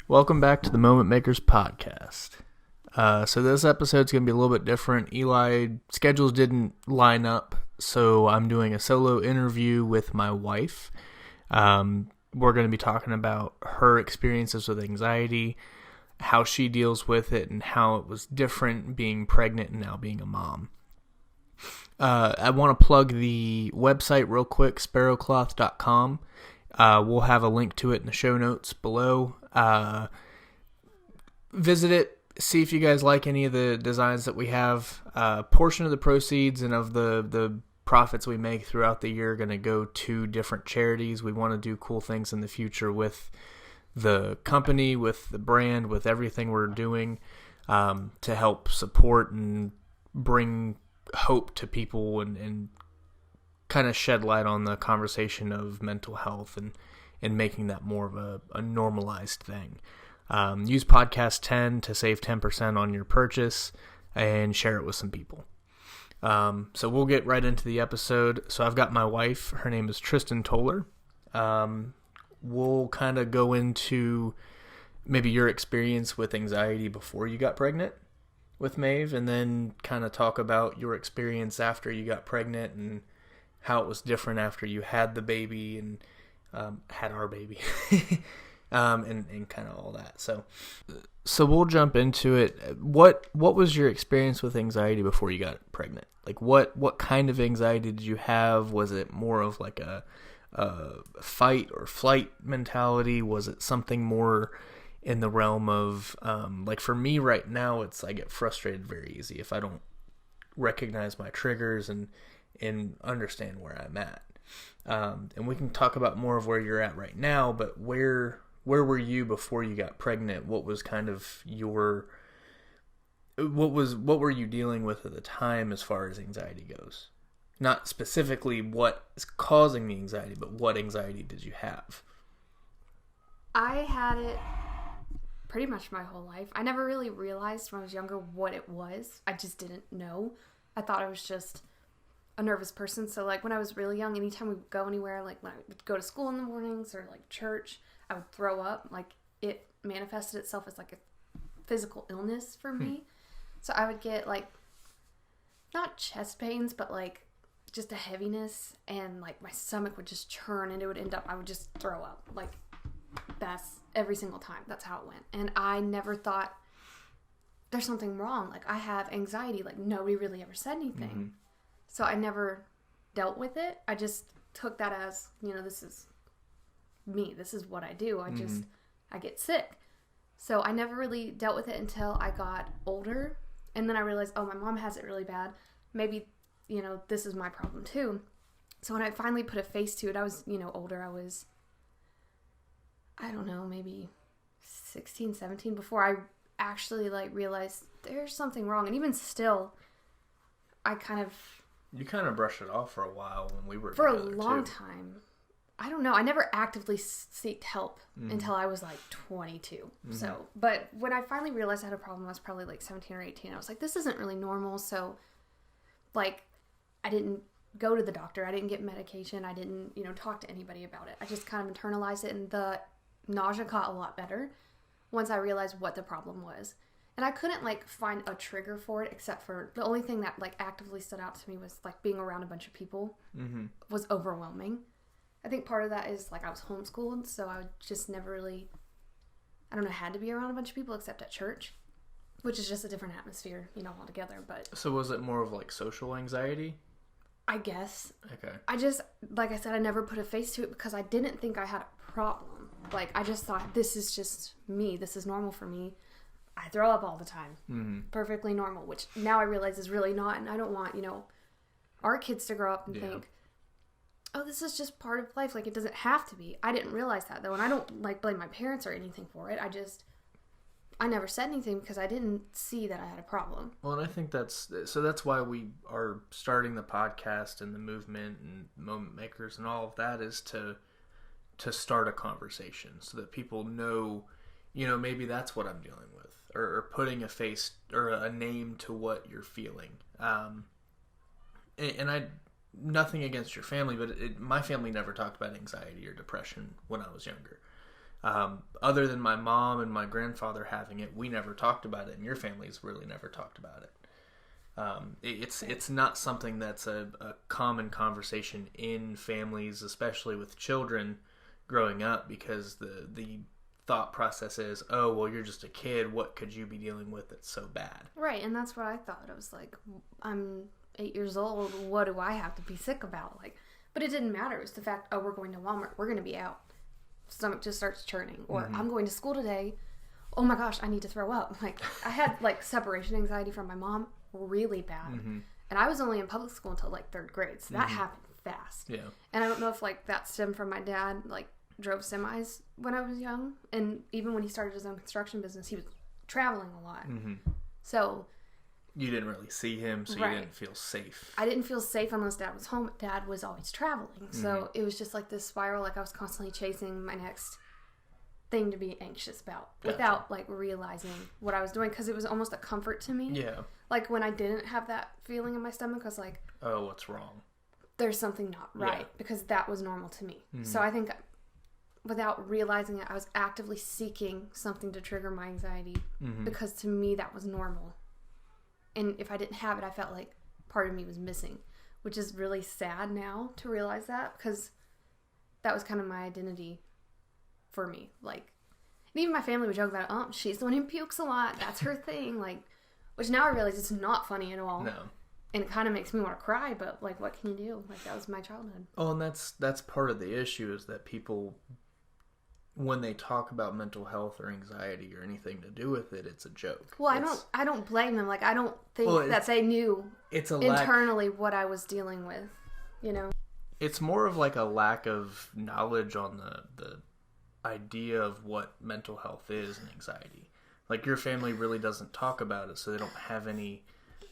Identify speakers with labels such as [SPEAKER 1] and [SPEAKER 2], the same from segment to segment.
[SPEAKER 1] Welcome back to the Moment Makers podcast. So this episode's going to be a little bit different. Eli schedules didn't line up, so I'm doing a solo interview with my wife. We're going to be talking about her experiences with anxiety, how she deals with it, and how it was different being pregnant and now being a mom. I want to plug the website real quick, SperoCloth.com. We'll have a link to it in the show notes below. Visit it, see if you guys like any of the designs that we have. Portion of the proceeds and of the profits we make throughout the year are going to go to different charities. We want to do cool things in the future with the company, with the brand, with everything we're doing, to help support and bring hope to people and kind of shed light on the conversation of mental health and making that more of a normalized thing. Use podcast 10 to save 10% on your purchase and share it with some people. So we'll get right into the episode. So I've got my wife. Her name is Tristan Toler. We'll kind of go into maybe your experience with anxiety before you got pregnant with Maeve, and then kind of talk about your experience after you got pregnant and how it was different after you had the baby and had our baby. And kind of all that. So we'll jump into it. What was your experience with anxiety before you got pregnant? Like what kind of anxiety did you have? Was it more of like a fight or flight mentality? Was it something more in the realm of like for me right now, it's I get frustrated very easy if I don't recognize my triggers and understand where I'm at. And we can talk about more of where you're at right now, but where were you before you got pregnant? What was kind of what were you dealing with at the time as far as anxiety goes? Not specifically what is causing the anxiety, but what anxiety did you have?
[SPEAKER 2] I had it pretty much my whole life. I never really realized when I was younger what it was. I just didn't know. I thought I was just a nervous person. So like when I was really young, anytime we would go anywhere, like when I would go to school in the mornings or like church, I would throw up. Like it manifested itself as like a physical illness for me. So I would get like not chest pains, but like just a heaviness, and like my stomach would just churn, and it would end up I would just throw up. Like that's every single time. That's how it went. And I never thought there's something wrong. Like I have anxiety. Like nobody really ever said anything. Mm-hmm. So I never dealt with it. I just took that as, this is me. This is what I do. I get sick. So I never really dealt with it until I got older. And then I realized, my mom has it really bad. Maybe, this is my problem too. So when I finally put a face to it, I was, older. I was, I don't know, maybe 16, 17 before I actually realized there's something wrong. And even still,
[SPEAKER 1] You kind of brushed it off for a while when we were
[SPEAKER 2] for a long time. I don't know. I never actively sought help until I was 22. Mm-hmm. So, but when I finally realized I had a problem, I was probably 17 or 18. I was like, this isn't really normal. So, I didn't go to the doctor. I didn't get medication. I didn't, talk to anybody about it. I just kind of internalized it, and the nausea got a lot better once I realized what the problem was. And I couldn't find a trigger for it, except for the only thing that actively stood out to me was being around a bunch of people was overwhelming. I think part of that is I was homeschooled, so I just never really, had to be around a bunch of people except at church, which is just a different atmosphere, altogether. But
[SPEAKER 1] so was it more of social anxiety?
[SPEAKER 2] I guess.
[SPEAKER 1] Okay.
[SPEAKER 2] I just, like I said, I never put a face to it because I didn't think I had a problem. I just thought, this is just me. This is normal for me. I throw up all the time. Mm-hmm. Perfectly normal, which now I realize is really not. And I don't want, our kids to grow up and think, oh, this is just part of life. It doesn't have to be. I didn't realize that, though. And I don't, blame my parents or anything for it. I never said anything because I didn't see that I had a problem.
[SPEAKER 1] Well, and I think that's why we are starting the podcast and the movement and Moment Makers and all of that is to start a conversation so that people know, maybe that's what I'm dealing with. Or putting a face or a name to what you're feeling. And I, nothing against your family, but my family never talked about anxiety or depression when I was younger. Other than my mom and my grandfather having it, we never talked about it, and your family's really never talked about it. It's not something that's a common conversation in families, especially with children growing up, because the thought process is, oh, well, you're just a kid. What could you be dealing with that's so bad?
[SPEAKER 2] Right, and that's what I thought. I was like, I'm 8 years old. What do I have to be sick about? Like, but it didn't matter. It was the fact, oh, we're going to Walmart. We're going to be out. Stomach just starts churning. Or I'm going to school today. Oh my gosh, I need to throw up. Like, I had like separation anxiety from my mom really bad. And I was only in public school until like 3rd grade. So that happened fast.
[SPEAKER 1] Yeah.
[SPEAKER 2] And I don't know if like that stemmed from my dad, like drove semis when I was young. And even when he started his own construction business, he was traveling a lot. So
[SPEAKER 1] you didn't really see him, so you didn't feel safe.
[SPEAKER 2] I didn't feel safe unless Dad was home. Dad was always traveling. So it was just like this spiral. Like I was constantly chasing my next thing to be anxious about without like realizing what I was doing, because it was almost a comfort to me.
[SPEAKER 1] Yeah.
[SPEAKER 2] Like when I didn't have that feeling in my stomach, I was like,
[SPEAKER 1] oh, what's wrong?
[SPEAKER 2] There's something not right, because that was normal to me. So I think without realizing it, I was actively seeking something to trigger my anxiety because to me that was normal. And if I didn't have it, I felt like part of me was missing, which is really sad now to realize that, because that was kind of my identity for me. Like, and even my family would joke about it. Oh, she's the one who pukes a lot. That's her thing. Like, which now I realize it's not funny at all.
[SPEAKER 1] No.
[SPEAKER 2] And it kind of makes me want to cry, but like, what can you do? Like, that was my childhood.
[SPEAKER 1] Oh, and that's part of the issue, is that people, when they talk about mental health or anxiety or anything to do with it, it's a joke.
[SPEAKER 2] Well, I don't blame them. Like, I don't think that they knew internally what I was dealing with, you know?
[SPEAKER 1] It's more of like a lack of knowledge on the idea of what mental health is and anxiety. Like, your family really doesn't talk about it, so they don't have any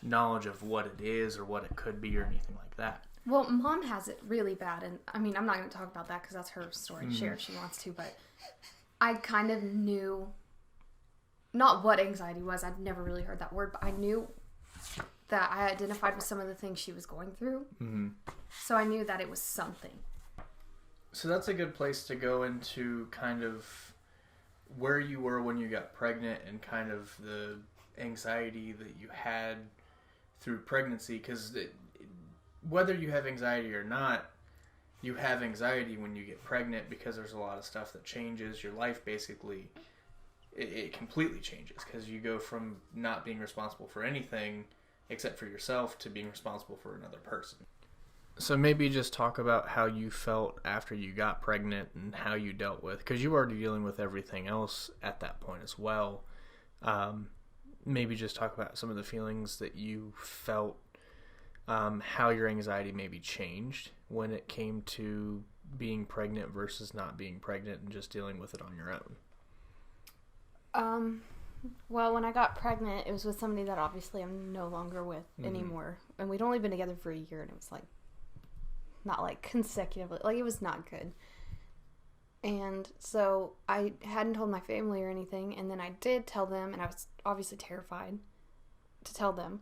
[SPEAKER 1] knowledge of what it is or what it could be or anything like that.
[SPEAKER 2] Well, Mom has it really bad, and I mean, I'm not going to talk about that because that's her story to share if she wants to, but I kind of knew, not what anxiety was, I'd never really heard that word, but I knew that I identified with some of the things she was going through, so I knew that it was something.
[SPEAKER 1] So that's a good place to go into kind of where you were when you got pregnant and kind of the anxiety that you had through pregnancy, because whether you have anxiety or not, you have anxiety when you get pregnant, because there's a lot of stuff that changes. Your life basically, it completely changes, because you go from not being responsible for anything except for yourself to being responsible for another person. So maybe just talk about how you felt after you got pregnant and how you dealt with, because you were already dealing with everything else at that point as well. Maybe just talk about some of the feelings that you felt, how your anxiety maybe changed when it came to being pregnant versus not being pregnant and just dealing with it on your own.
[SPEAKER 2] Well, when I got pregnant, it was with somebody that obviously I'm no longer with anymore. And we'd only been together for a year, and it was like, not like consecutively, like it was not good. And so I hadn't told my family or anything, and then I did tell them, and I was obviously terrified to tell them.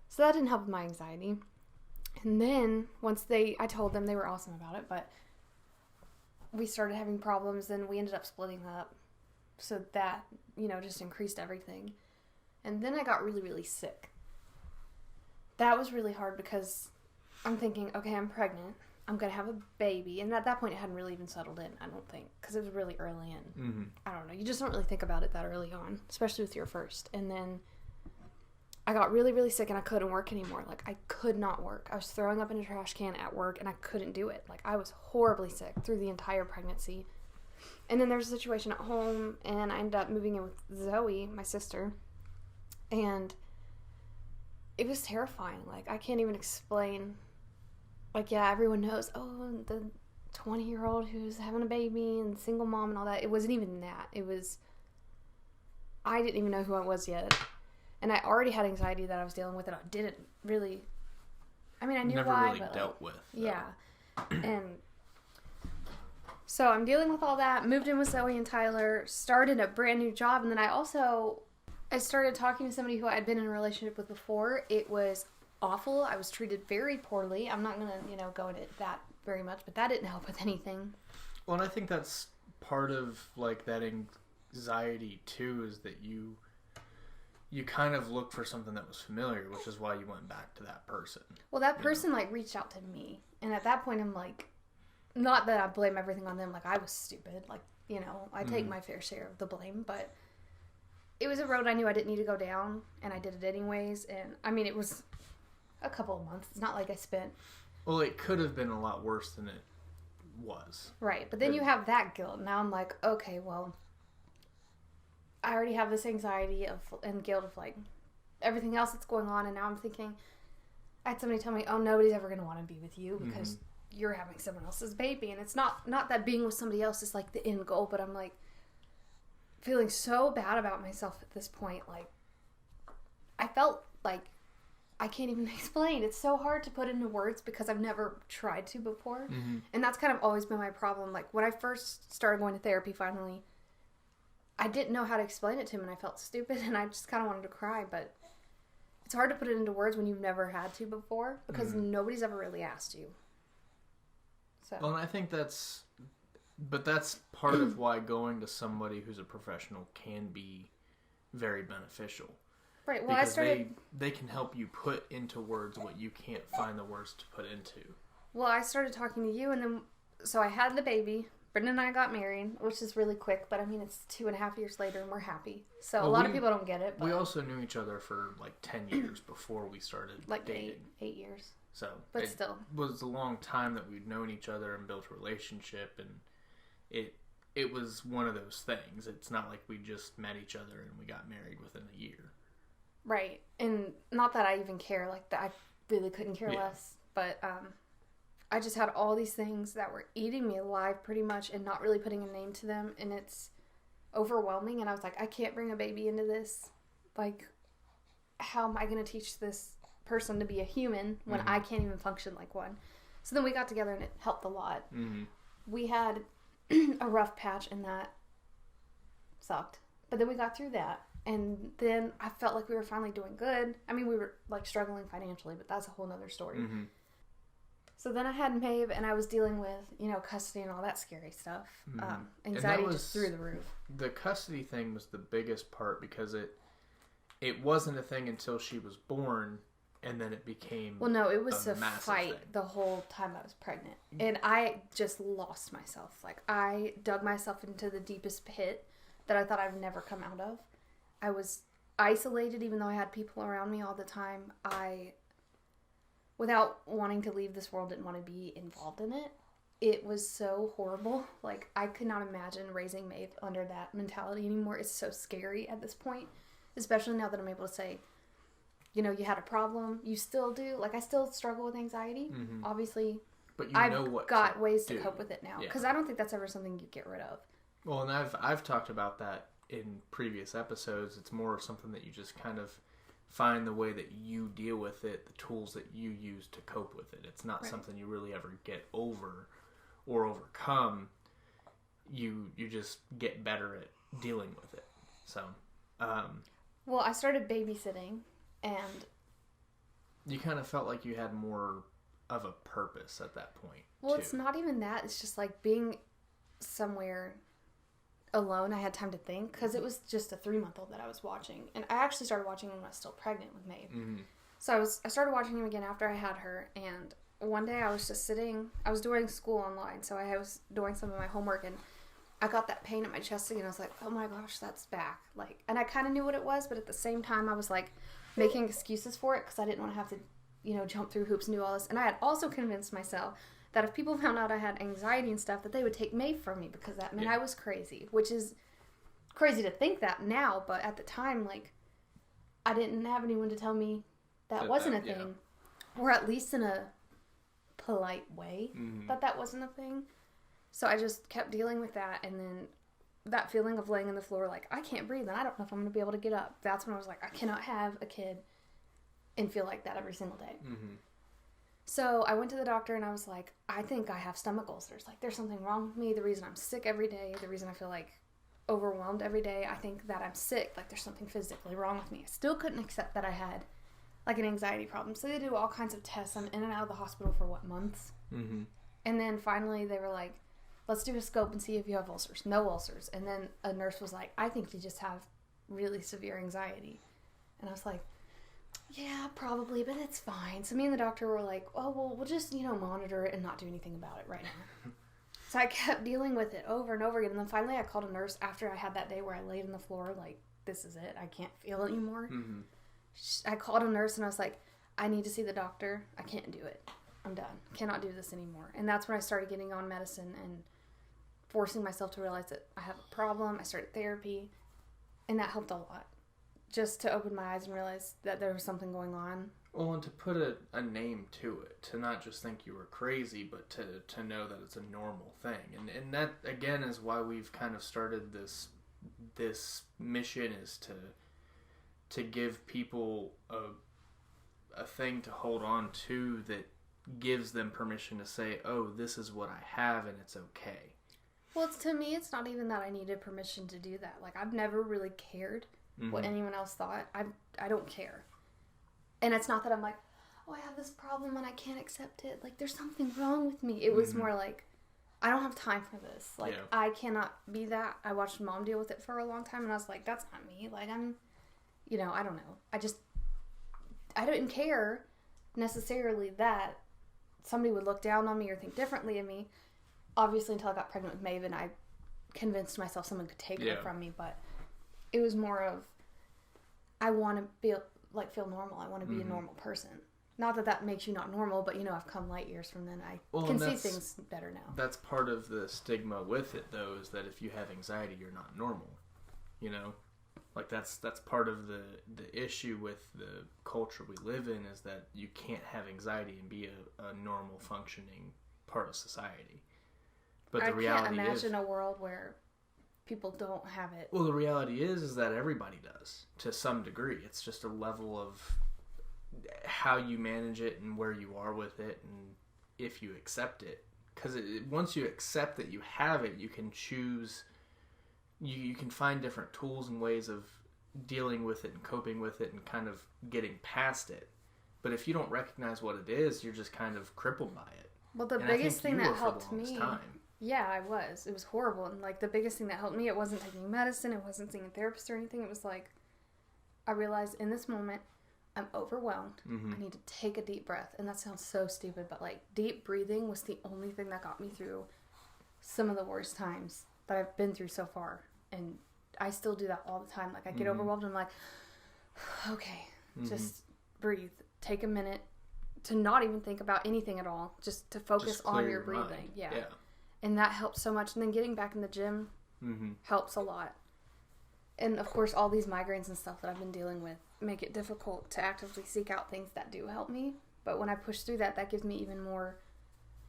[SPEAKER 2] So that didn't help with my anxiety. And then once I told them, they were awesome about it, but we started having problems, and we ended up splitting up. So that, just increased everything. And then I got really, really sick. That was really hard because I'm thinking, okay, I'm pregnant. I'm going to have a baby. And at that point, it hadn't really even settled in, I don't think, because it was really early in. I don't know. You just don't really think about it that early on, especially with your first. And then I got really, really sick, and I couldn't work anymore. Like, I could not work. I was throwing up in a trash can at work, and I couldn't do it. Like, I was horribly sick through the entire pregnancy. And then there was a situation at home, and I ended up moving in with Zoe, my sister. And it was terrifying. Like, I can't even explain. Like, yeah, everyone knows, oh, the 20-year-old who's having a baby and single mom and all that. It wasn't even that. It was, I didn't even know who I was yet. And I already had anxiety that I was dealing with, and I didn't really, I mean, I knew
[SPEAKER 1] never
[SPEAKER 2] why,
[SPEAKER 1] really
[SPEAKER 2] but
[SPEAKER 1] dealt with.
[SPEAKER 2] Yeah. And so I'm dealing with all that, moved in with Zoe and Tyler, started a brand new job, and then I started talking to somebody who I had been in a relationship with before. It was awful. I was treated very poorly. I'm not going to, go into that very much, but that didn't help with anything.
[SPEAKER 1] Well, and I think that's part of like that anxiety too is that you kind of look for something that was familiar, which is why you went back to that person.
[SPEAKER 2] Well, that person like reached out to me, and at that point I'm like, not that I blame everything on them, like I was stupid, like, you know, I take my fair share of the blame, but it was a road I knew I didn't need to go down, and I did it anyways. And I mean, it was a couple of months. It's not like I spent...
[SPEAKER 1] Well, it could have been a lot worse than it was.
[SPEAKER 2] Right, but then you have that guilt. Now I'm like, okay, well, I already have this anxiety and guilt of like everything else that's going on, and now I'm thinking, I had somebody tell me, oh, nobody's ever going to want to be with you because you're having someone else's baby. And it's not that being with somebody else is like the end goal, but I'm like feeling so bad about myself at this point. Like, I felt like I can't even explain. It's so hard to put into words because I've never tried to before. And that's kind of always been my problem. Like, when I first started going to therapy finally, I didn't know how to explain it to him, and I felt stupid, and I just kind of wanted to cry. But it's hard to put it into words when you've never had to before because nobody's ever really asked you. So.
[SPEAKER 1] Well, and I think that's part of why going to somebody who's a professional can be very beneficial.
[SPEAKER 2] Right. Well,
[SPEAKER 1] because they can help you put into words what you can't find the words to put into.
[SPEAKER 2] Well, I started talking to you, and then so I had the baby. Brennan and I got married, which is really quick, but I mean, it's 2.5 years later, and we're happy. So a lot of people don't get it. But
[SPEAKER 1] we also knew each other for like 10 years before we started dating.
[SPEAKER 2] 8 years.
[SPEAKER 1] So,
[SPEAKER 2] but still,
[SPEAKER 1] it was a long time that we'd known each other and built a relationship, and it was one of those things. It's not like we just met each other and we got married within a year.
[SPEAKER 2] Right. And not that I even care, like that I really couldn't care less, but I just had all these things that were eating me alive pretty much and not really putting a name to them, and it's overwhelming. And I was like, I can't bring a baby into this. Like, how am I going to teach this person to be a human when I can't even function like one? So then we got together, and it helped a lot. We had a rough patch, and that sucked, but then we got through that, and then I felt like we were finally doing good. I mean, we were like struggling financially, but that's a whole nother story. So then I had Maeve, and I was dealing with, you know, custody and all that scary stuff. Anxiety just through the roof. The
[SPEAKER 1] custody thing was the biggest part because it wasn't a thing until she was born, and then it became
[SPEAKER 2] Well, no, it was a fight the whole time I was pregnant. And I just lost myself. Like, I dug myself into the deepest pit that I thought I'd never come out of. I was isolated, even though I had people around me all the time. Without wanting to leave this world, didn't want to be involved in it. It was so horrible. Like, I could not imagine raising Maeve under that mentality anymore. It's so scary at this point, especially now that I'm able to say, you know, you had a problem. You still do. Like, I still struggle with anxiety, obviously. But I've got ways to cope with it now. Because I don't think that's ever something you get rid of.
[SPEAKER 1] Well, and I've talked about that in previous episodes. It's more something that you just kind of find the way that you deal with it, the tools that you use to cope with it. It's not something you really ever get over or overcome. You just get better at dealing with it. So,
[SPEAKER 2] well, I started babysitting, and
[SPEAKER 1] you kind of felt like you had more of a purpose at that point.
[SPEAKER 2] Well, it's not even that. It's just like being somewhere alone. I had time to think because it was just a 3-month-old that I was watching, and I actually started watching him when I was still pregnant with Maeve. So I started watching him again after I had her, and one day I was just sitting. I was doing school online, so I was doing some of my homework, and I got that pain in my chest again. I was like, oh my gosh, that's back. Like, and I kind of knew what it was, but at the same time, I was like making excuses for it because I didn't want to have to, you know, jump through hoops and do all this. And I had also convinced myself that if people found out I had anxiety and stuff, that they would take Maeve from me because that meant I was crazy, which is crazy to think that now, but at the time, like, I didn't have anyone to tell me that wasn't a thing, or at least in a polite way that wasn't a thing. So I just kept dealing with that, and then that feeling of laying on the floor like, I can't breathe, and I don't know if I'm going to be able to get up. That's when I was like, I cannot have a kid and feel like that every single day. So I went to the doctor, and I was like, I think I have stomach ulcers. Like, there's something wrong with me. The reason I'm sick every day, the reason I feel like overwhelmed every day, I think that I'm sick. Like, there's something physically wrong with me. I still couldn't accept that I had, like, an anxiety problem. So they do all kinds of tests. I'm in and out of the hospital for, months? And then finally they were like, let's do a scope and see if you have ulcers. No ulcers. And then a nurse was like, I think you just have really severe anxiety. And I was like, yeah, probably, but it's fine. So me and the doctor were like, oh, well, we'll just, monitor it and not do anything about it right now. So I kept dealing with it over and over again. And then finally I called a nurse after I had that day where I laid on the floor like, this is it. I can't feel it anymore. Mm-hmm. I called a nurse and I was like, I need to see the doctor. I can't do it. I'm done. Cannot do this anymore. And that's when I started getting on medicine and forcing myself to realize that I have a problem. I started therapy, and that helped a lot. Just to open my eyes and realize that there was something going on.
[SPEAKER 1] Well, and to put a name to it, to not just think you were crazy, but to know that it's a normal thing. And that, again, is why we've kind of started this mission, is to give people a thing to hold on to that gives them permission to say, oh, this is what I have and it's okay.
[SPEAKER 2] Well, to me, it's not even that I needed permission to do that. Like, I've never really cared what anyone else thought. I don't care. And it's not that I'm like, oh, I have this problem and I can't accept it. Like, there's something wrong with me. It was more like, I don't have time for this. Like, I cannot be that. I watched Mom deal with it for a long time, and I was like, that's not me. Like, I'm, I don't know. I didn't care necessarily that somebody would look down on me or think differently of me. Obviously, until I got pregnant with Maven, I convinced myself someone could take her from me, but it was more of, I want to feel normal. I want to be a normal person. Not that that makes you not normal, but I've come light years from then. I can see things better now.
[SPEAKER 1] That's part of the stigma with it, though, is that if you have anxiety, you're not normal. Like that's part of the issue with the culture we live in, is that you can't have anxiety and be a normal functioning part of society. But the reality is, I can't
[SPEAKER 2] imagine a world where people don't have it.
[SPEAKER 1] Well, the reality is that everybody does to some degree. It's just a level of how you manage it and where you are with it, and if you accept it. Because once you accept that you have it, you can choose. You can find different tools and ways of dealing with it and coping with it and kind of getting past it. But if you don't recognize what it is, you're just kind of crippled by it.
[SPEAKER 2] Well, the biggest thing that helped me... Yeah, I was. It was horrible. And, the biggest thing that helped me, it wasn't taking medicine, it wasn't seeing a therapist or anything. It was I realized in this moment, I'm overwhelmed. I need to take a deep breath. And that sounds so stupid, but, deep breathing was the only thing that got me through some of the worst times that I've been through so far. And I still do that all the time. I get overwhelmed and I'm like, okay, just breathe. Take a minute to not even think about anything at all. Just to focus on your breathing. Yeah. And that helps so much. And then getting back in the gym helps a lot. And, of course, all these migraines and stuff that I've been dealing with make it difficult to actively seek out things that do help me. But when I push through that, that gives me even more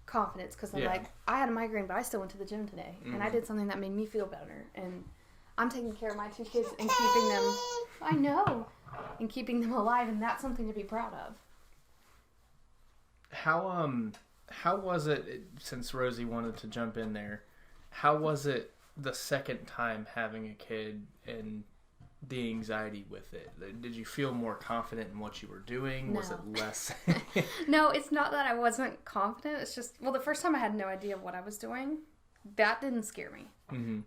[SPEAKER 2] confidence. Because I'm I had a migraine, but I still went to the gym today. And I did something that made me feel better. And I'm taking care of my 2 kids and keeping them... I know. And keeping them alive. And that's something to be proud of.
[SPEAKER 1] How was it, since Rosie wanted to jump in there, how was it the second time having a kid and the anxiety with it? Did you feel more confident in what you were doing?
[SPEAKER 2] No.
[SPEAKER 1] Was it less?
[SPEAKER 2] No, it's not that I wasn't confident. It's just, the first time I had no idea what I was doing. That didn't scare me.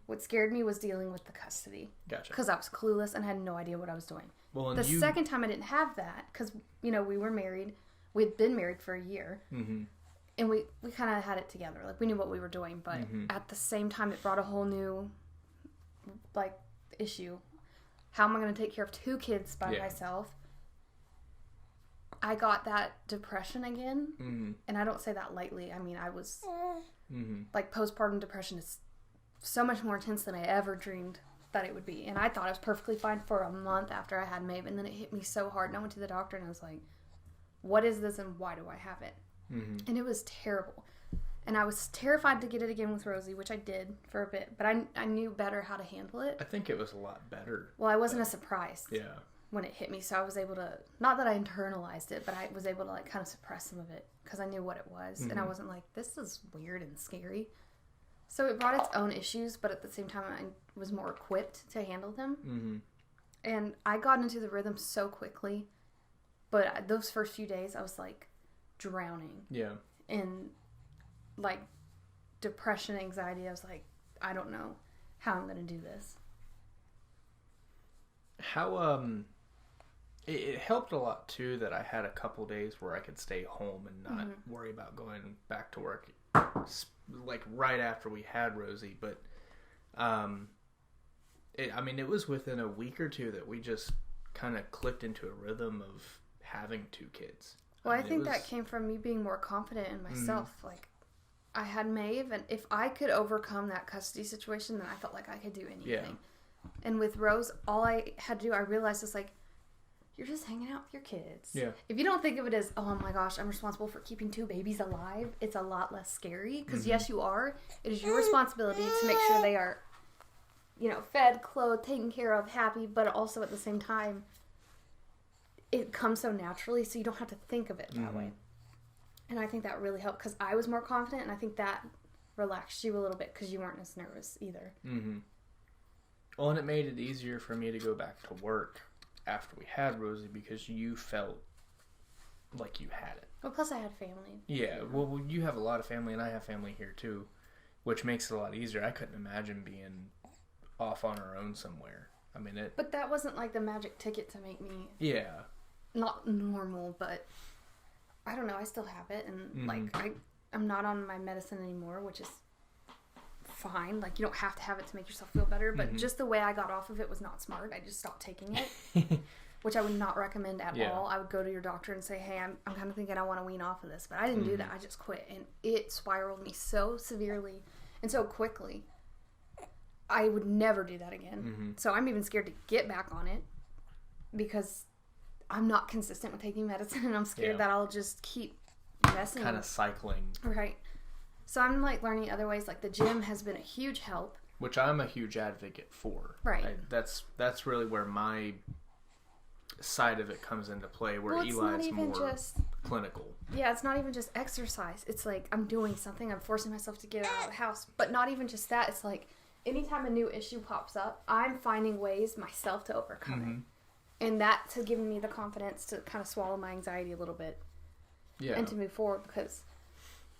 [SPEAKER 2] What scared me was dealing with the custody.
[SPEAKER 1] Gotcha.
[SPEAKER 2] Because I was clueless and had no idea what I was doing.
[SPEAKER 1] Well,
[SPEAKER 2] the second time I didn't have that, because, we were married. We had been married for a year. And we kind of had it together. We knew what we were doing. But at the same time, it brought a whole new, issue. How am I going to take care of 2 kids by myself? I got that depression again. And I don't say that lightly. I mean, I was... postpartum depression is so much more intense than I ever dreamed that it would be. And I thought I was perfectly fine for a month after I had Maeve. And then it hit me so hard. And I went to the doctor and I was like, what is this and why do I have it? And it was terrible. And I was terrified to get it again with Rosie, which I did for a bit. But I knew better how to handle it.
[SPEAKER 1] I think it was a lot better.
[SPEAKER 2] Well, I wasn't as surprised when it hit me. So I was able to, not that I internalized it, but I was able to kind of suppress some of it. Because I knew what it was. And I wasn't like, this is weird and scary. So it brought its own issues. But at the same time, I was more equipped to handle them. And I got into the rhythm so quickly. But those first few days, I was drowning.
[SPEAKER 1] Yeah.
[SPEAKER 2] In depression, anxiety. I was like, I don't know how I'm going to do this.
[SPEAKER 1] How, it helped a lot, too, that I had a couple days where I could stay home and not worry about going back to work, like, right after we had Rosie. But, it was within a week or two that we just kind of clicked into a rhythm of having 2 kids.
[SPEAKER 2] Well, I think that came from me being more confident in myself. Like, I had Maeve, and if I could overcome that custody situation, then I felt like I could do anything. Yeah. And with Rose, all I had to do, I realized, is like, you're just hanging out with your kids.
[SPEAKER 1] Yeah.
[SPEAKER 2] If you don't think of it as, oh my gosh, I'm responsible for keeping 2 babies alive, it's a lot less scary. Because yes, you are. It is your responsibility to make sure they are, fed, clothed, taken care of, happy, but also at the same time, it comes so naturally, so you don't have to think of it that way. And I think that really helped because I was more confident, and I think that relaxed you a little bit because you weren't as nervous either.
[SPEAKER 1] Well, and it made it easier for me to go back to work after we had Rosie because you felt like you had it.
[SPEAKER 2] Well, plus I had family.
[SPEAKER 1] Yeah, well, you have a lot of family, and I have family here too, which makes it a lot easier. I couldn't imagine being off on our own somewhere.
[SPEAKER 2] But that wasn't like the magic ticket to make me...
[SPEAKER 1] Yeah.
[SPEAKER 2] Not normal, but I don't know. I still have it, and I'm not on my medicine anymore, which is fine. Like, you don't have to have it to make yourself feel better, but just the way I got off of it was not smart. I just stopped taking it, which I would not recommend at all. I would go to your doctor and say, hey, I'm kind of thinking I want to wean off of this, but I didn't do that. I just quit, and it spiraled me so severely and so quickly. I would never do that again. So I'm even scared to get back on it because I'm not consistent with taking medicine, and I'm scared that I'll just keep messing.
[SPEAKER 1] Kind of cycling.
[SPEAKER 2] Right. So I'm like learning other ways. Like the gym has been a huge help.
[SPEAKER 1] Which I'm a huge advocate for.
[SPEAKER 2] Right.
[SPEAKER 1] That's really where my side of it comes into play, where Eli's more clinical.
[SPEAKER 2] Yeah, it's not even just exercise. It's like I'm doing something. I'm forcing myself to get out of the house. But not even just that. It's like anytime a new issue pops up, I'm finding ways myself to overcome it. And that's given me the confidence to kind of swallow my anxiety a little bit. Yeah. And to move forward because,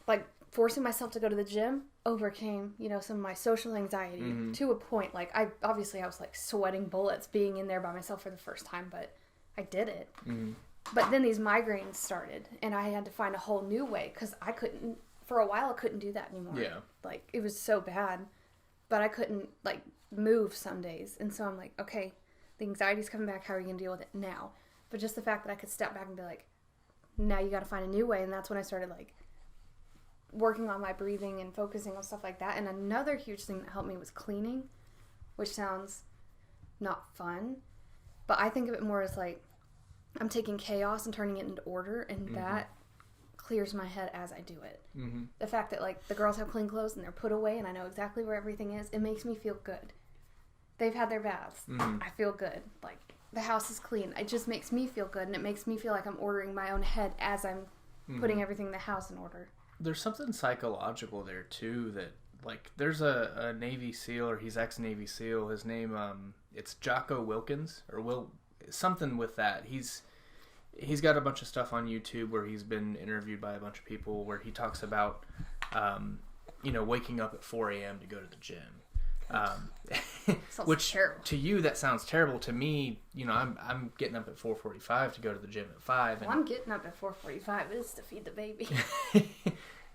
[SPEAKER 2] like, forcing myself to go to the gym overcame, some of my social anxiety to a point. Like, I was, like, sweating bullets being in there by myself for the first time, but I did it. But then these migraines started, and I had to find a whole new way because for a while, I couldn't do that anymore.
[SPEAKER 1] Yeah.
[SPEAKER 2] Like, it was so bad, but I couldn't, like, move some days. And so I'm like, okay, the anxiety's coming back. How are you going to deal with it now? But just the fact that I could step back and be like, now you got to find a new way. And that's when I started like working on my breathing and focusing on stuff like that. And another huge thing that helped me was cleaning, which sounds not fun, but I think of it more as like I'm taking chaos and turning it into order, and that clears my head as I do it. The fact that like the girls have clean clothes and they're put away and I know exactly where everything is, it makes me feel good. They've had their baths. I feel good. Like, the house is clean. It just makes me feel good, and it makes me feel like I'm ordering my own head as I'm putting everything in the house in order. There's
[SPEAKER 1] something psychological there, too, that, like, there's a Navy SEAL, or he's ex-Navy SEAL. His name, it's Jocko Wilkins, or something with that. He's got a bunch of stuff on YouTube where he's been interviewed by a bunch of people where he talks about, waking up at 4 a.m. to go to the gym. Which terrible. To you that sounds terrible. To me, I'm getting up at 4:45 to go to the gym at 5.
[SPEAKER 2] Well, I'm getting up at 4:45. It's to feed the baby.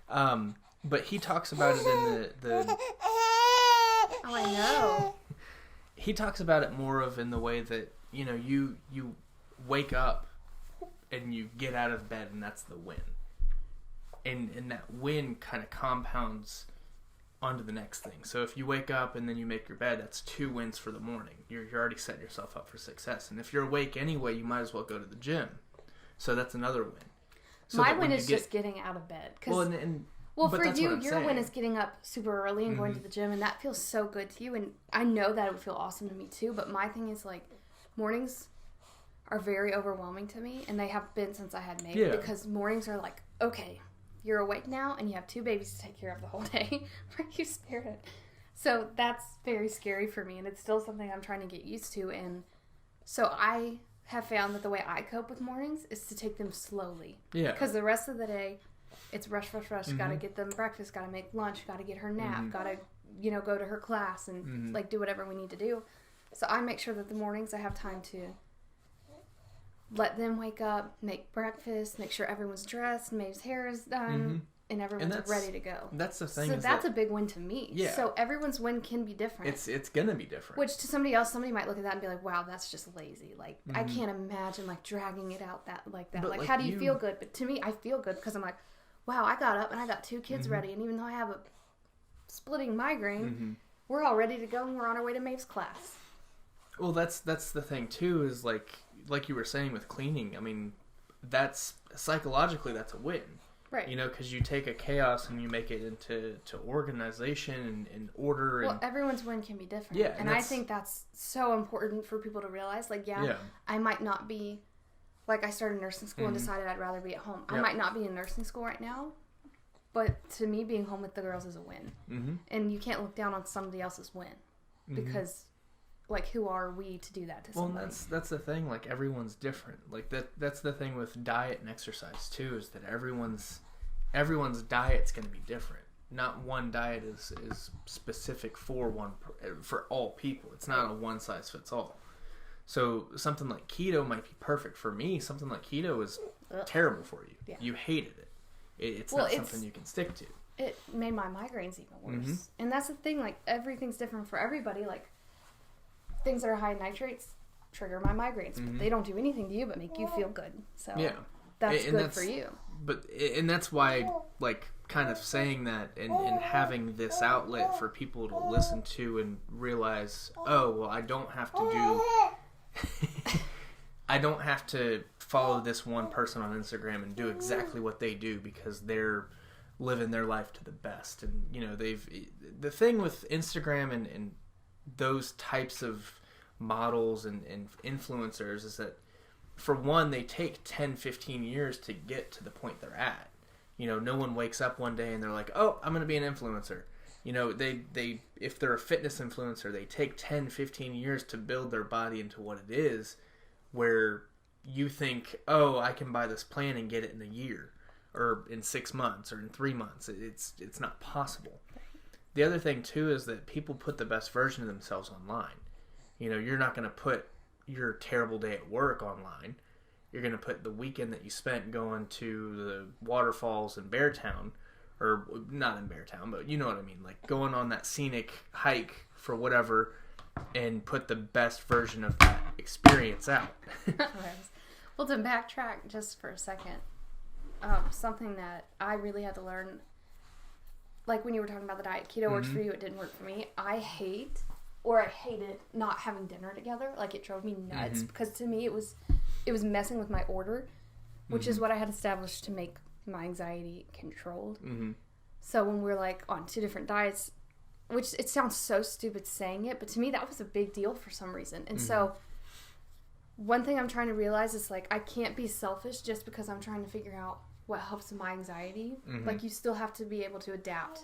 [SPEAKER 1] But he talks about it in the
[SPEAKER 2] Oh, I know.
[SPEAKER 1] He talks about it more of in the way that you wake up and you get out of bed, and that's the win. And that win kind of compounds onto the next thing. So if you wake up and then you make your bed, that's 2 wins for the morning. You're already setting yourself up for success. And if you're awake anyway, you might as well go to the gym. So that's another win. So
[SPEAKER 2] my win is just getting out of bed. Well, for you, your win is getting up super early and going to the gym, and that feels so good to you. And I know that it would feel awesome to me too. But my thing is like mornings are very overwhelming to me, and they have been since I had Maeve because mornings are like, okay, you're awake now, and you have 2 babies to take care of the whole day. You scared it. So that's very scary for me, and it's still something I'm trying to get used to. And so I have found that the way I cope with mornings is to take them slowly. Yeah. Because the rest of the day, it's rush. Gotta get them breakfast, gotta make lunch, gotta get her nap, gotta, go to her class and like do whatever we need to do. So I make sure that the mornings I have time to let them wake up, make breakfast, make sure everyone's dressed, Maeve's hair is done, and everyone's ready to go.
[SPEAKER 1] That's the thing.
[SPEAKER 2] So that's a big win to me.
[SPEAKER 1] Yeah.
[SPEAKER 2] So everyone's win can be different.
[SPEAKER 1] It's gonna be different.
[SPEAKER 2] Which to somebody else, somebody might look at that and be like, "Wow, that's just lazy." Like I can't imagine like dragging it out that. But like how do you feel good? But to me, I feel good because I'm like, "Wow, I got up and I got 2 kids ready, and even though I have a splitting migraine, we're all ready to go and we're on our way to Maeve's class."
[SPEAKER 1] Well, that's the thing too. Is like you were saying with cleaning. I mean, that's psychologically that's a win.
[SPEAKER 2] Right.
[SPEAKER 1] Because you take a chaos and you make it into organization and order.
[SPEAKER 2] Well, everyone's win can be different.
[SPEAKER 1] Yeah.
[SPEAKER 2] And I think that's so important for people to realize. Like, I might not be, like I started nursing school and decided I'd rather be at home. Yep. I might not be in nursing school right now, but to me, being home with the girls is a win. Mm-hmm. And you can't look down on somebody else's win because, like, who are we to do that to somebody?
[SPEAKER 1] Well, that's the thing. Like, everyone's different. Like, that's the thing with diet and exercise, too, is that everyone's diet's going to be different. Not one diet is specific for all people. It's not a one-size-fits-all. So, something like keto might be perfect for me. Something like keto is terrible for you. Yeah. You hated it. It's not something you can stick to.
[SPEAKER 2] It made my migraines even worse. And that's the thing. Like, everything's different for everybody. Like, things that are high in nitrates trigger my migraines, but they don't do anything to you but make you feel good. So that's good for you.
[SPEAKER 1] And that's why, like, kind of saying that and having this outlet for people to listen to and realize, oh, well, I don't have to follow this one person on Instagram and do exactly what they do because they're living their life to the best. And, the thing with Instagram and those types of models and influencers is that, for one, they take 10, 15 years to get to the point they're at. No one wakes up one day and they're like, oh, I'm going to be an influencer. They if they're a fitness influencer, they take 10, 15 years to build their body into what it is, where you think, oh, I can buy this plan and get it in a year or in 6 months or in 3 months. It's not possible. The other thing, too, is that people put the best version of themselves online. You're not going to put your terrible day at work online. You're going to put the weekend that you spent going to the waterfalls in Beartown, or not in Beartown, but you know what I mean, like going on that scenic hike for whatever, and put the best version of that experience out.
[SPEAKER 2] Well, to backtrack just for a second, something that I really had to learn, like when you were talking about the diet, keto works for you, it didn't work for me. I hated not having dinner together. Like, it drove me nuts because to me it was messing with my order, which is what I had established to make my anxiety controlled. So when we're like on 2 different diets, which it sounds so stupid saying it, but to me that was a big deal for some reason. And so one thing I'm trying to realize is, like, I can't be selfish just because I'm trying to figure out what helps with my anxiety. Like, you still have to be able to adapt,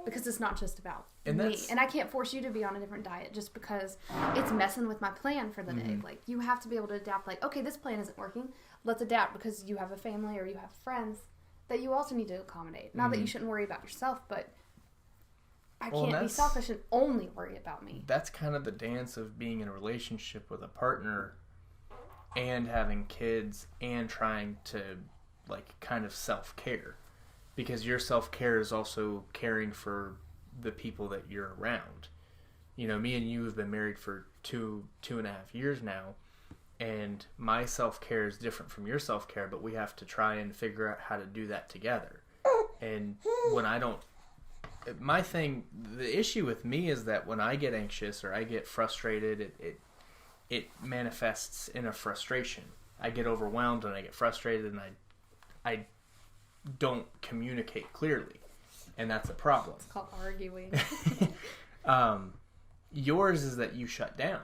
[SPEAKER 2] because it's not just about me. And I can't force you to be on a different diet just because it's messing with my plan for the day. Like, you have to be able to adapt. Like, okay, this plan isn't working. Let's adapt, because you have a family or you have friends that you also need to accommodate. Not that you shouldn't worry about yourself, but I can't be selfish and only worry about me.
[SPEAKER 1] That's kind of the dance of being in a relationship with a partner and having kids and trying to, like, kind of self-care. Because your self-care is also caring for the people that you're around. Me and you have been married for 2.5 years now, and my self-care is different from your self-care, but we have to try and figure out how to do that together. And when I don't... the issue with me is that when I get anxious or I get frustrated, it manifests in a frustration. I get overwhelmed and I get frustrated, and I don't communicate clearly, and that's a problem.
[SPEAKER 2] It's called arguing.
[SPEAKER 1] Yours is that you shut down.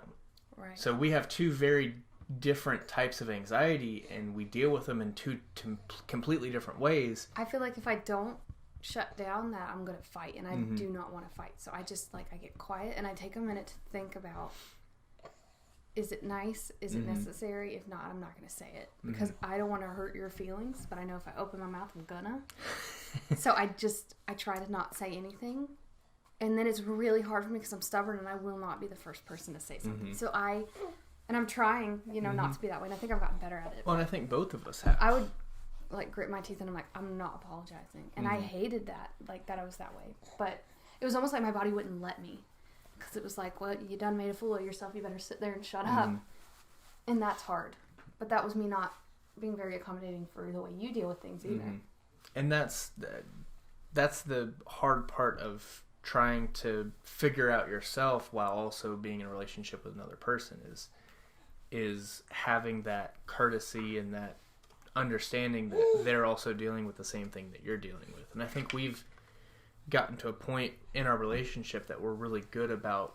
[SPEAKER 2] Right.
[SPEAKER 1] So we have 2 very different types of anxiety, and we deal with them in 2 completely different ways.
[SPEAKER 2] I feel like if I don't shut down, that I'm going to fight, and I do not want to fight. So I just, like, I get quiet and I take a minute to think about is it nice? Is it necessary? If not, I'm not going to say it because I don't want to hurt your feelings, but I know if I open my mouth, I'm gonna. So I try to not say anything. And then it's really hard for me because I'm stubborn and I will not be the first person to say something. So I'm trying, not to be that way. And I think I've gotten better at it.
[SPEAKER 1] Well, and I think both of us have.
[SPEAKER 2] I would like grit my teeth and I'm like, I'm not apologizing. And I hated that, like that I was that way. But it was almost like my body wouldn't let me. Because it was like, well, you done made a fool of yourself. You better sit there and shut up. And that's hard. But that was me not being very accommodating for the way you deal with things either.
[SPEAKER 1] And that's the hard part of trying to figure out yourself while also being in a relationship with another person is having that courtesy and that understanding that they're also dealing with the same thing that you're dealing with. And I think we've gotten to a point in our relationship that we're really good about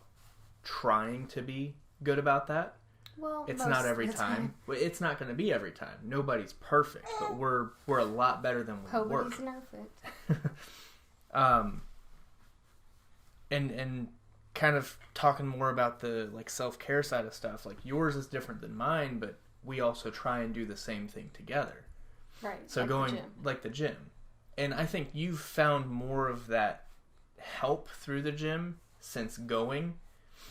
[SPEAKER 1] trying to be good about that. Well, it's not every time. It's not going to be every time. Nobody's perfect, but we're a lot better than we were.
[SPEAKER 2] Nobody's perfect.
[SPEAKER 1] And kind of talking more about the like self-care side of stuff, like yours is different than mine, but we also try and do the same thing together.
[SPEAKER 2] Right.
[SPEAKER 1] So
[SPEAKER 2] like
[SPEAKER 1] going like the gym. And I think you've found more of that help through the gym since going.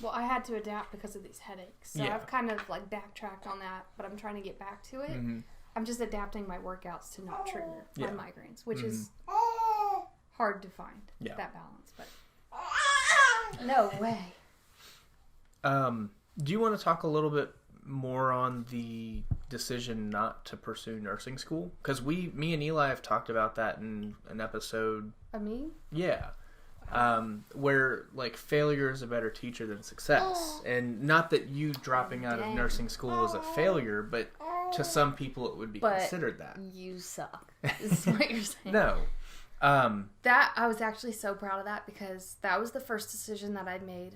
[SPEAKER 2] Well, I had to adapt because of these headaches. So I've kind of like backtracked on that, but I'm trying to get back to it. I'm just adapting my workouts to not trigger my migraines, which is hard to find that balance. But no way.
[SPEAKER 1] Do you want to talk a little bit more on the decision not to pursue nursing school? Because me and Eli have talked about that in an episode.
[SPEAKER 2] Of me?
[SPEAKER 1] Yeah. Where like failure is a better teacher than success. And not that you dropping out of nursing school is a failure, but to some people it would be considered that.
[SPEAKER 2] You suck. Is what you're saying.
[SPEAKER 1] No.
[SPEAKER 2] That I was actually so proud of that because that was the first decision that I'd made.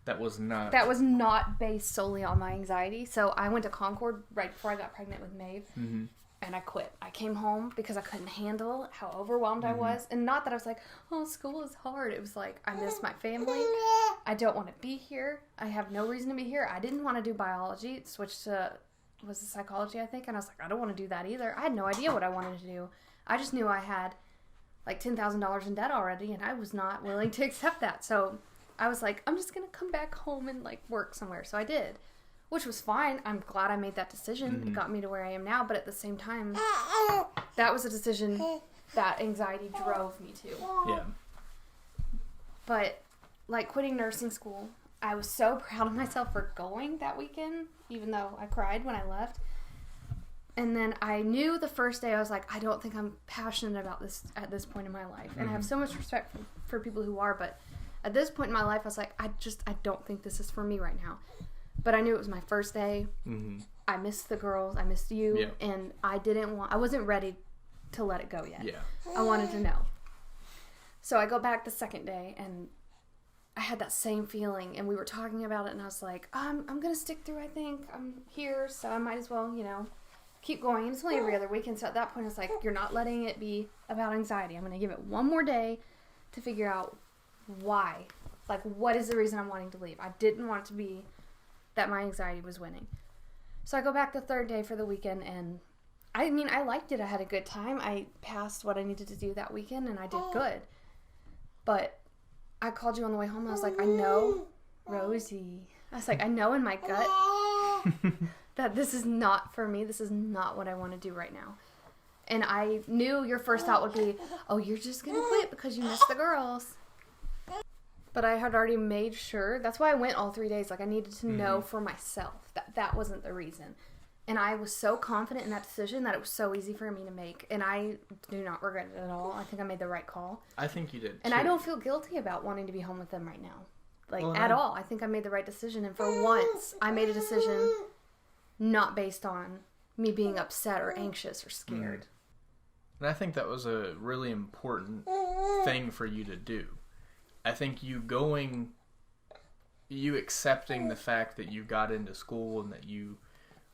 [SPEAKER 2] That was not based solely on my anxiety. So I went to Concord right before I got pregnant with Maeve, and I quit. I came home because I couldn't handle how overwhelmed I was. And not that I was like, oh, school is hard. It was like, I miss my family. I don't want to be here. I have no reason to be here. I didn't want to do biology. It switched to, was it psychology, I think? And I was like, I don't want to do that either. I had no idea what I wanted to do. I just knew I had like $10,000 in debt already, and I was not willing to accept that. So I was like, I'm just going to come back home and like work somewhere. So I did, which was fine. I'm glad I made that decision. It got me to where I am now. But at the same time, that was a decision that anxiety drove me to.
[SPEAKER 1] Yeah.
[SPEAKER 2] But like quitting nursing school, I was so proud of myself for going that weekend, even though I cried when I left. And then I knew the first day, I was like, I don't think I'm passionate about this at this point in my life. And I have so much respect for people who are, but at this point in my life, I was like, I don't think this is for me right now. But I knew it was my first day. I missed the girls. I missed you. And I wasn't ready to let it go yet.
[SPEAKER 1] Yeah.
[SPEAKER 2] I wanted to know. So I go back the second day, and I had that same feeling. And we were talking about it, and I was like, I'm going to stick through, I think. I'm here, so I might as well, keep going. And it's only every other weekend. So at that point, it's like, you're not letting it be about anxiety. I'm going to give it one more day to figure out why. Like, what is the reason I'm wanting to leave? I didn't want it to be that my anxiety was winning. So I go back the third day for the weekend, and I liked it. I had a good time. I passed what I needed to do that weekend, and I did good. But I called you on the way home, and I was like, I know, Rosie. I was like, I know in my gut that this is not for me. This is not what I want to do right now. And I knew your first thought would be, oh, you're just going to quit because you missed the girls. But I had already made sure. That's why I went all 3 days. Like, I needed to know for myself that wasn't the reason. And I was so confident in that decision that it was so easy for me to make. And I do not regret it at all. I think I made the right call.
[SPEAKER 1] I think you did,
[SPEAKER 2] And
[SPEAKER 1] too.
[SPEAKER 2] I don't feel guilty about wanting to be home with them right now. At all. I think I made the right decision. And for once, I made a decision not based on me being upset or anxious or scared.
[SPEAKER 1] And I think that was a really important thing for you to do. I think you accepting the fact that you got into school and that you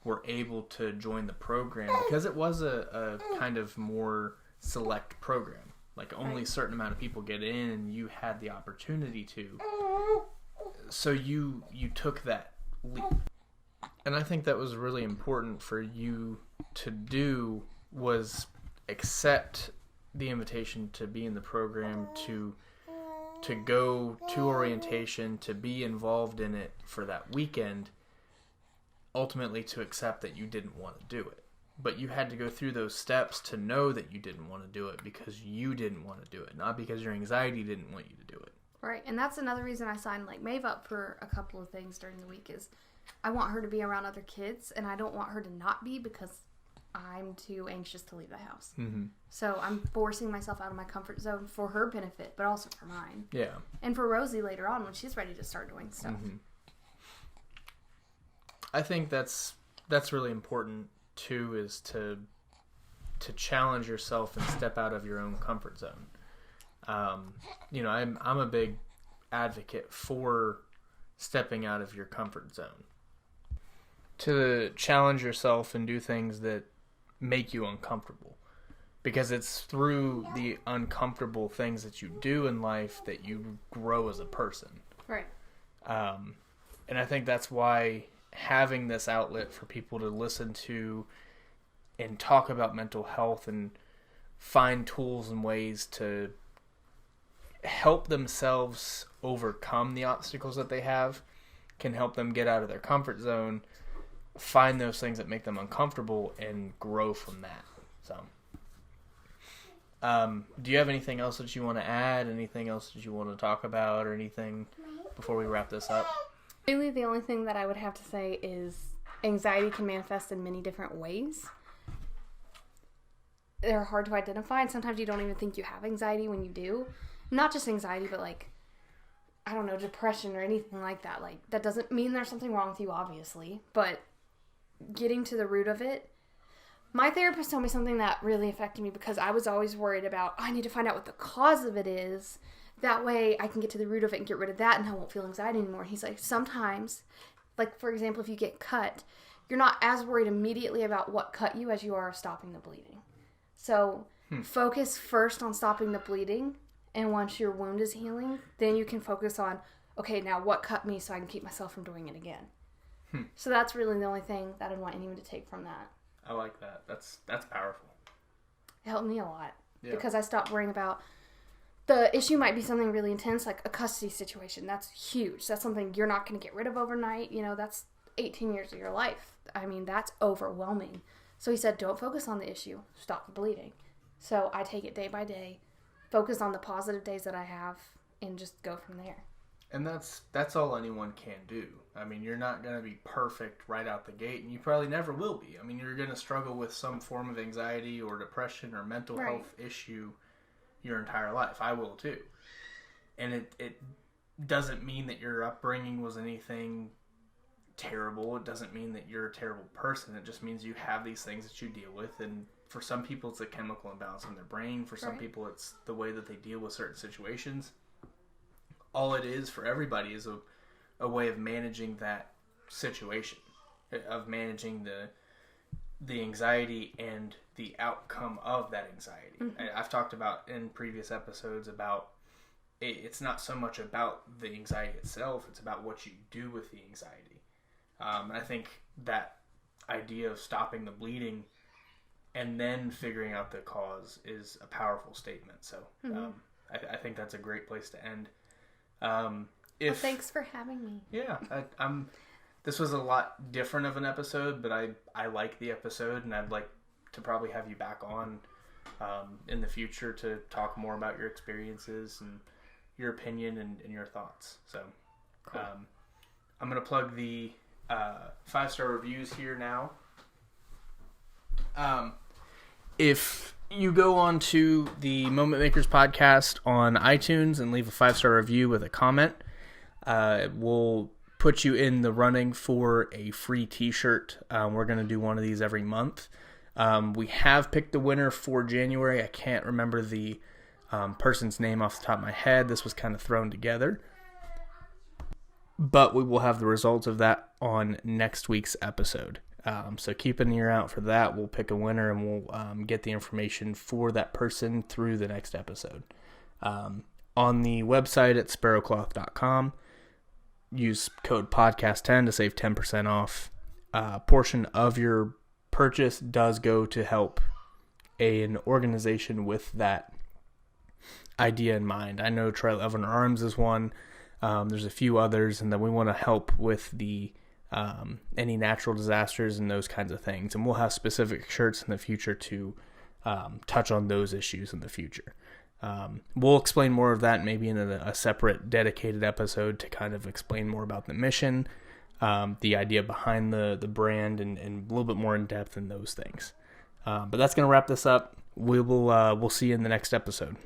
[SPEAKER 1] were able to join the program, because it was a kind of more select program. Like, only a certain amount of people get in, and you had the opportunity to. So you took that leap. And I think that was really important for you to do, was accept the invitation to be in the program, to go to orientation, to be involved in it for that weekend, ultimately to accept that you didn't want to do it. But you had to go through those steps to know that you didn't want to do it because you didn't want to do it, not because your anxiety didn't want you to do it.
[SPEAKER 2] Right, and that's another reason I signed like Maeve up for a couple of things during the week is I want her to be around other kids, and I don't want her to not be because I'm too anxious to leave the house. Mm-hmm. So I'm forcing myself out of my comfort zone for her benefit, but also for mine.
[SPEAKER 1] Yeah.
[SPEAKER 2] And for Rosie later on when she's ready to start doing stuff.
[SPEAKER 1] Mm-hmm. I think that's really important too, is to challenge yourself and step out of your own comfort zone. You know, I'm a big advocate for stepping out of your comfort zone, to challenge yourself and do things that make you uncomfortable, because it's through the uncomfortable things that you do in life that you grow as a person.
[SPEAKER 2] Right.
[SPEAKER 1] And I think that's why having this outlet for people to listen to and talk about mental health and find tools and ways to help themselves overcome the obstacles that they have can help them get out of their comfort zone, find those things that make them uncomfortable, and grow from that. So, do you have anything else that you want to add? Anything else that you want to talk about, or anything before we wrap this up?
[SPEAKER 2] Really, the only thing that I would have to say is anxiety can manifest in many different ways. They're hard to identify, and sometimes you don't even think you have anxiety when you do. Not just anxiety, but like, I don't know, depression or anything like that. Like, that doesn't mean there's something wrong with you, obviously, but getting to the root of it. My therapist told me something that really affected me because I was always worried about, I need to find out what the cause of it is. That way I can get to the root of it and get rid of that and I won't feel anxiety anymore. He's like, sometimes, like for example, if you get cut, you're not as worried immediately about what cut you as you are of stopping the bleeding. So focus first on stopping the bleeding, and once your wound is healing, then you can focus on, okay, now what cut me so I can keep myself from doing it again. So that's really the only thing that I'd want anyone to take from that.
[SPEAKER 1] I like that. That's powerful.
[SPEAKER 2] It helped me a lot because I stopped worrying about the issue. Might be something really intense, like a custody situation. That's huge. That's something you're not going to get rid of overnight. You know, that's 18 years of your life. I mean, that's overwhelming. So he said, don't focus on the issue. Stop the bleeding. So I take it day by day, focus on the positive days that I have, and just go from there.
[SPEAKER 1] And that's all anyone can do. I mean, you're not going to be perfect right out the gate, and you probably never will be. I mean, you're going to struggle with some form of anxiety or depression or mental health issue your entire life. I will too. And it doesn't mean that your upbringing was anything terrible. It doesn't mean that you're a terrible person. It just means you have these things that you deal with, and for some people it's a chemical imbalance in their brain. For some people it's the way that they deal with certain situations. All it is for everybody is a way of managing that situation, of managing the anxiety and the outcome of that anxiety. Mm-hmm. I've talked about in previous episodes about it's not so much about the anxiety itself, it's about what you do with the anxiety. And I think that idea of stopping the bleeding and then figuring out the cause is a powerful statement. So I think that's a great place to end.
[SPEAKER 2] Well, thanks for having me.
[SPEAKER 1] Yeah, this was a lot different of an episode, but I like the episode, and I'd like to probably have you back on in the future to talk more about your experiences and your opinion and your thoughts. So cool. I'm going to plug the 5-star reviews here now. If you go on to the Moment Makers podcast on iTunes and leave a 5-star review with a comment, we'll put you in the running for a free t-shirt. We're going to do one of these every month. We have picked the winner for January. I can't remember the person's name off the top of my head. This was kind of thrown together. But we will have the results of that on next week's episode. So keep an ear out for that. We'll pick a winner and we'll get the information for that person through the next episode. On the website at sperocloth.com, use code podcast10 to save 10% off portion of your purchase does go to help an organization with that idea in mind. I know Trail Evan Arms is one. There's a few others, and then we want to help with the any natural disasters and those kinds of things. And we'll have specific shirts in the future to touch on those issues in the future. We'll explain more of that maybe in a separate dedicated episode to kind of explain more about the mission, the idea behind the brand, and a little bit more in depth in those things. But that's going to wrap this up. We'll see you in the next episode.